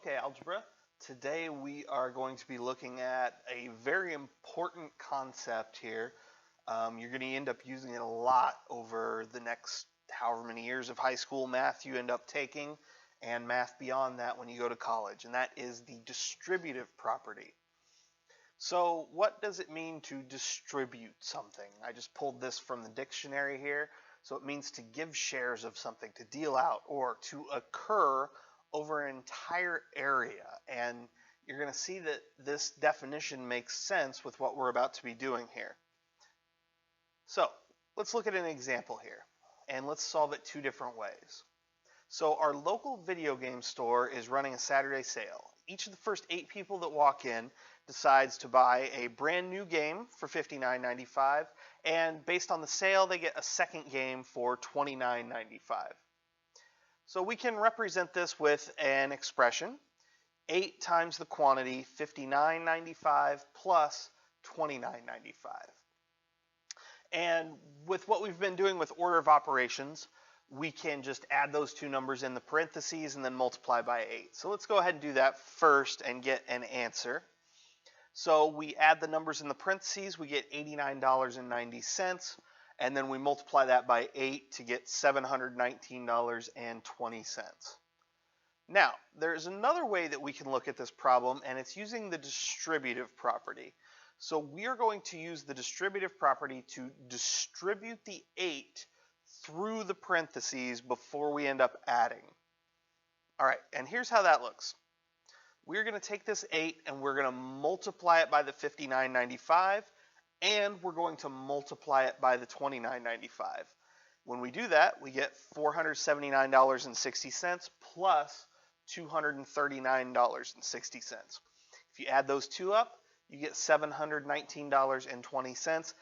Okay, Algebra. Today we are going to be looking at a very important concept here. You're going to end up using it a lot over the next however many years of high school math you end up taking, and math beyond that when you go to college, and that is the distributive property. So what does it mean to distribute something? I just pulled this from the dictionary here. So it means to give shares of something, to deal out, or to occur over an entire area. And you're going to see that this definition makes sense with what we're about to be doing here. So let's look at an example here, and let's solve it two different ways. So our local video game store is running a Saturday sale. Each of the first 8 people that walk in decides to buy a brand new game for $59.95, and based on the sale they get a second game for $29.95. So we can represent this with an expression: 8 times the quantity, $59.95 plus $29.95. And with what we've been doing with order of operations, we can just add those two numbers in the parentheses and then multiply by 8. So let's go ahead and do that first and get an answer. So we add the numbers in the parentheses, we get $89.90, and then we multiply that by 8 to get $719.20. Now, there's another way that we can look at this problem, and it's using the distributive property. So we are going to use the distributive property to distribute the 8 through the parentheses before we end up adding. All right, and here's how that looks. We're going to take this 8 and we're going to multiply it by the $59.95, and we're going to multiply it by the $29.95. When we do that, we get $479.60 plus $239.60. If you add those two up, you get $719.20,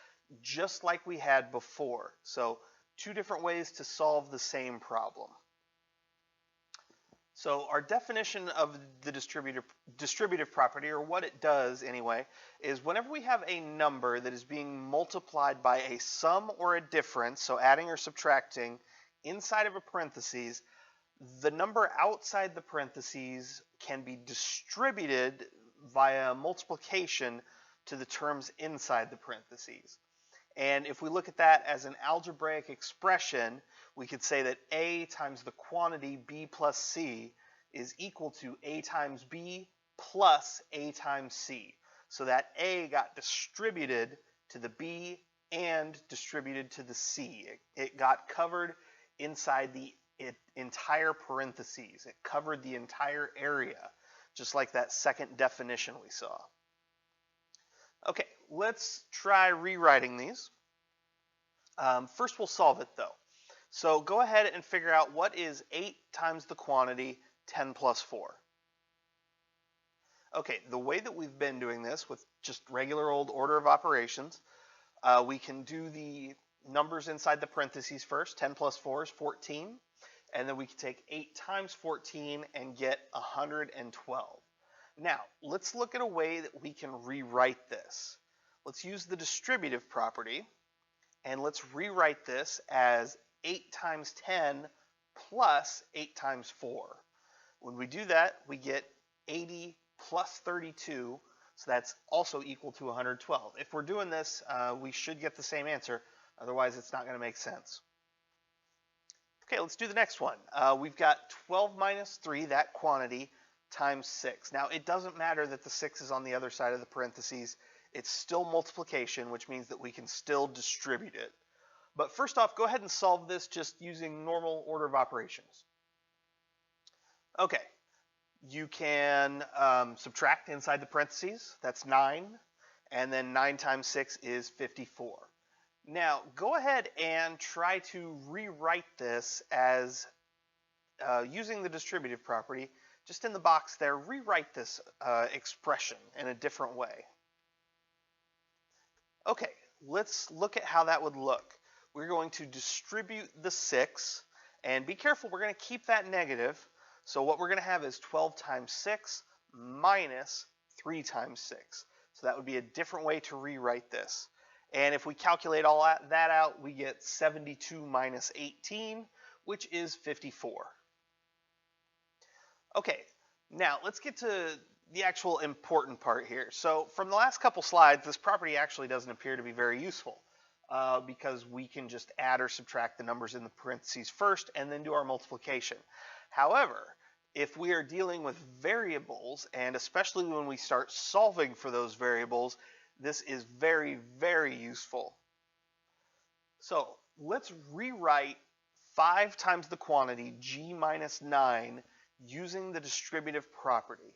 just like we had before. So two different ways to solve the same problem. So our definition of the distributive property, or what it does anyway, is whenever we have a number that is being multiplied by a sum or a difference, so adding or subtracting, inside of a parentheses, the number outside the parentheses can be distributed via multiplication to the terms inside the parentheses. And if we look at that as an algebraic expression, we could say that A times the quantity B plus C is equal to A times B plus A times C. So that A got distributed to the B and distributed to the C. It got covered inside the entire parentheses. It covered the entire area, just like that second definition we saw. Okay, let's try rewriting these. First we'll solve it though. So go ahead and figure out what is 8 times the quantity, 10 plus 4. Okay, the way that we've been doing this with just regular old order of operations, we can do the numbers inside the parentheses first. 10 plus 4 is 14. And then we can take 8 times 14 and get 112. Now, let's look at a way that we can rewrite this. Let's use the distributive property, and let's rewrite this as 8 times 10 plus 8 times 4. When we do that, we get 80 plus 32, so that's also equal to 112. If we're doing this, we should get the same answer. Otherwise, it's not going to make sense. Okay, let's do the next one. We've got 12 minus 3, that quantity, times 6. Now, it doesn't matter that the 6 is on the other side of the parentheses. It's still multiplication, which means that we can still distribute it. But first off, go ahead and solve this just using normal order of operations. Okay, you can subtract inside the parentheses. That's 9. And then 9 times 6 is 54. Now, go ahead and try to rewrite this as using the distributive property. Just in the box there, rewrite this expression in a different way. Okay, let's look at how that would look. We're going to distribute the 6, and be careful, we're going to keep that negative. So what we're going to have is 12 times 6 minus 3 times 6. So that would be a different way to rewrite this. And if we calculate all that out, we get 72 minus 18, which is 54. Okay, Now, let's get to the actual important part here. So from the last couple slides, this property actually doesn't appear to be very useful because we can just add or subtract the numbers in the parentheses first and then do our multiplication. However, if we are dealing with variables, and especially when we start solving for those variables, this is very, very useful. So let's rewrite 5 times the quantity g minus 9 using the distributive property.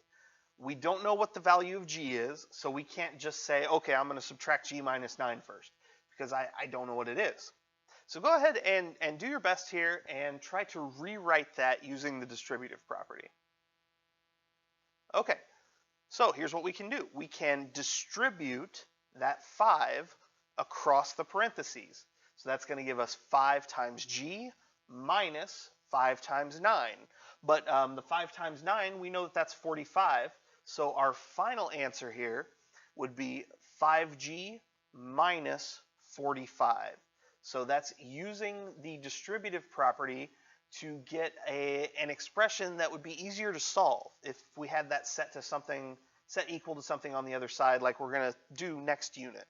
We don't know what the value of g is, so we can't just say, okay, I'm going to subtract g minus 9 first, because I don't know what it is. So go ahead and do your best here and try to rewrite that using the distributive property. Okay, so here's what we can do. We can distribute that 5 across the parentheses. So that's going to give us 5 times g minus 5 times 9. But the 5 times 9, we know that that's 45. So our final answer here would be 5g minus 45. So that's using the distributive property to get an expression that would be easier to solve if we had that set equal to something on the other side like we're going to do next unit.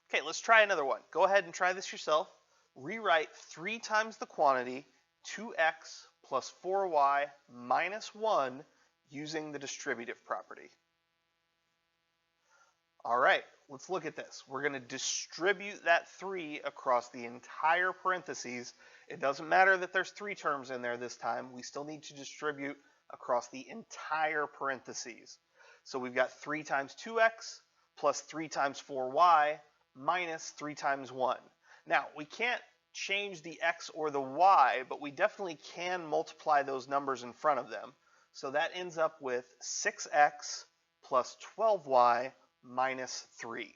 Okay, let's try another one. Go ahead and try this yourself. Rewrite 3 times the quantity 2x plus 4y minus 1 using the distributive property. All right, let's look at this. We're going to distribute that 3 across the entire parentheses. It doesn't matter that there's 3 terms in there this time. We still need to distribute across the entire parentheses. So we've got 3 times 2x plus 3 times 4y minus 3 times 1. Now, we can't change the x or the y, but we definitely can multiply those numbers in front of them. So that ends up with 6x plus 12y minus 3.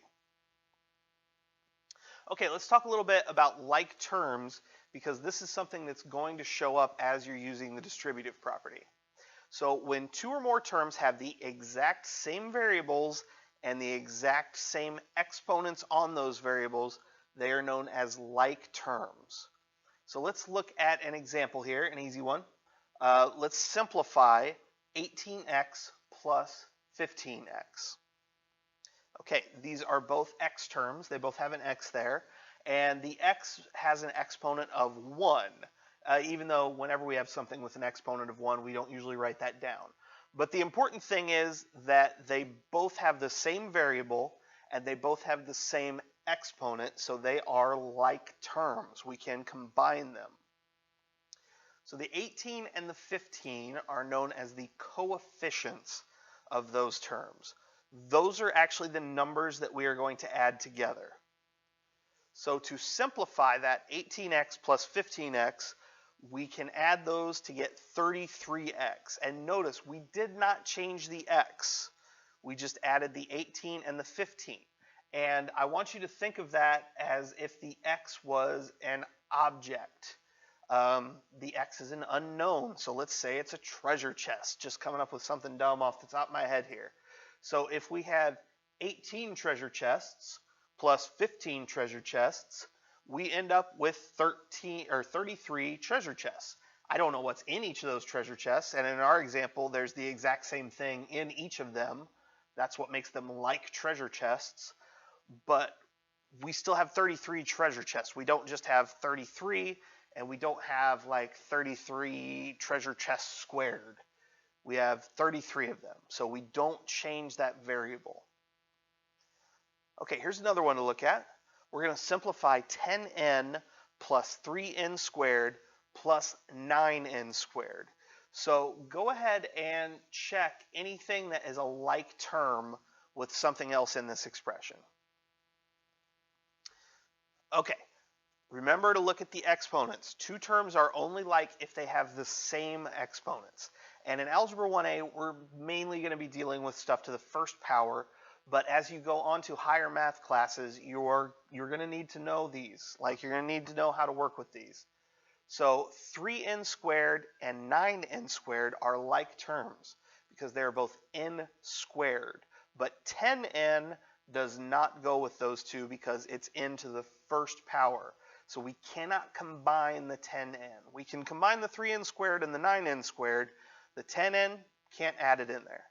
Okay, let's talk a little bit about like terms because this is something that's going to show up as you're using the distributive property. So when 2 or more terms have the exact same variables and the exact same exponents on those variables, they are known as like terms. So let's look at an example here, an easy one. Let's simplify 18x plus 15x. Okay, these are both x terms. They both have an x there. And the x has an exponent of 1, even though whenever we have something with an exponent of 1, we don't usually write that down. But the important thing is that they both have the same variable and they both have the same exponent, so they are like terms. We can combine them. So the 18 and the 15 are known as the coefficients of those terms. Those are actually the numbers that we are going to add together. So to simplify that 18x plus 15x, we can add those to get 33x. And notice, we did not change the x. We just added the 18 and the 15. And I want you to think of that as if the x was an object. The x is an unknown, so let's say it's a treasure chest. Just coming up with something dumb off the top of my head here. So if we had 18 treasure chests plus 15 treasure chests, we end up with 33 treasure chests. I don't know what's in each of those treasure chests, and in our example, there's the exact same thing in each of them. That's what makes them like treasure chests. But we still have 33 treasure chests. We don't just have 33, and we don't have like 33 treasure chests squared. We have 33 of them, so we don't change that variable. Okay, here's another one to look at. We're going to simplify 10n plus 3n squared plus 9n squared. So go ahead and check anything that is a like term with something else in this expression. Okay, remember to look at the exponents. 2 terms are only like if they have the same exponents. And in Algebra 1A, we're mainly going to be dealing with stuff to the first power, but as you go on to higher math classes, you're going to need to know these. Like, you're going to need to know how to work with these. So 3n squared and 9n squared are like terms because they're both n squared. But 10n does not go with those two because it's n to the first power. So we cannot combine the 10n. We can combine the 3n squared and the 9n squared, The 10n, can't add it in there.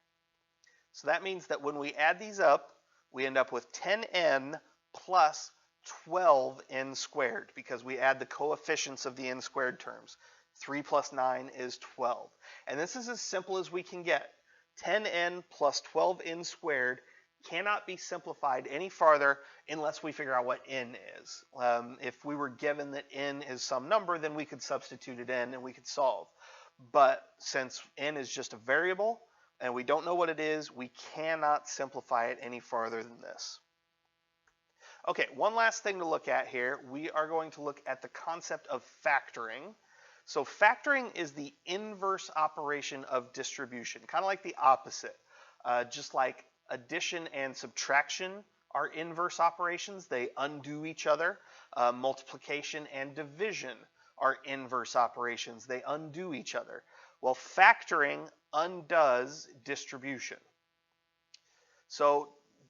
So that means that when we add these up, we end up with 10n plus 12n squared, because we add the coefficients of the n squared terms. 3 plus 9 is 12. And this is as simple as we can get. 10n plus 12n squared cannot be simplified any farther unless we figure out what n is. If we were given that n is some number, then we could substitute it in and we could solve. But since n is just a variable and we don't know what it is, we cannot simplify it any farther than this. Okay, one last thing to look at here. We are going to look at the concept of factoring. So factoring is the inverse operation of distribution, kind of like the opposite. Just like addition and subtraction are inverse operations, they undo each other. Multiplication and division are inverse operations, they undo each other. Well, factoring undoes distribution. So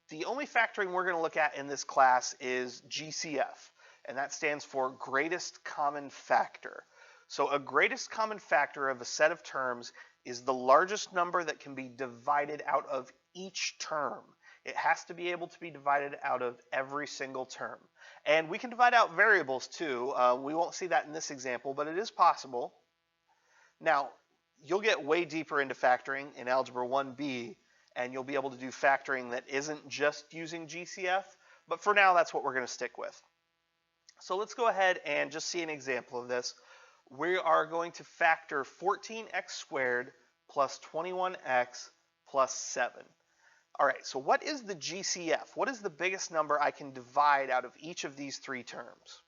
the only factoring we're going to look at in this class is GCF, and that stands for greatest common factor. So a greatest common factor of a set of terms is the largest number that can be divided out of each term. It has to be able to be divided out of every single term. And we can divide out variables too. We won't see that in this example, but it is possible. Now, you'll get way deeper into factoring in Algebra 1b, and you'll be able to do factoring that isn't just using GCF, but for now that's what we're going to stick with. So let's go ahead and just see an example of this. We are going to factor 14x squared plus 21x plus 7. All right, so what is the GCF? What is the biggest number I can divide out of each of these three terms?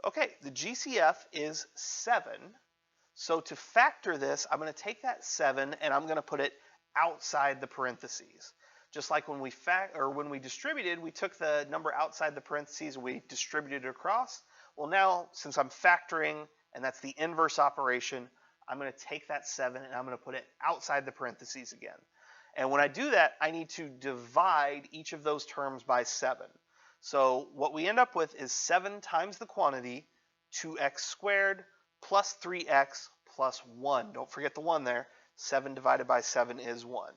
Okay, the GCF is 7. So to factor this, I'm going to take that 7 and I'm going to put it outside the parentheses. Just like when we distributed, we took the number outside the parentheses and we distributed it across. Well, now, since I'm factoring, and that's the inverse operation, I'm going to take that 7 and I'm going to put it outside the parentheses again. And when I do that, I need to divide each of those terms by 7. So what we end up with is 7 times the quantity, 2x squared, plus 3x plus 1. Don't forget the 1 there. 7 divided by 7 is 1.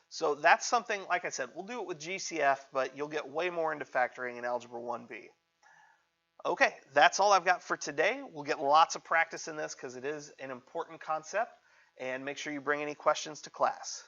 So that's something, like I said, we'll do it with GCF, but you'll get way more into factoring in Algebra 1b. Okay, that's all I've got for today. We'll get lots of practice in this because it is an important concept, and make sure you bring any questions to class.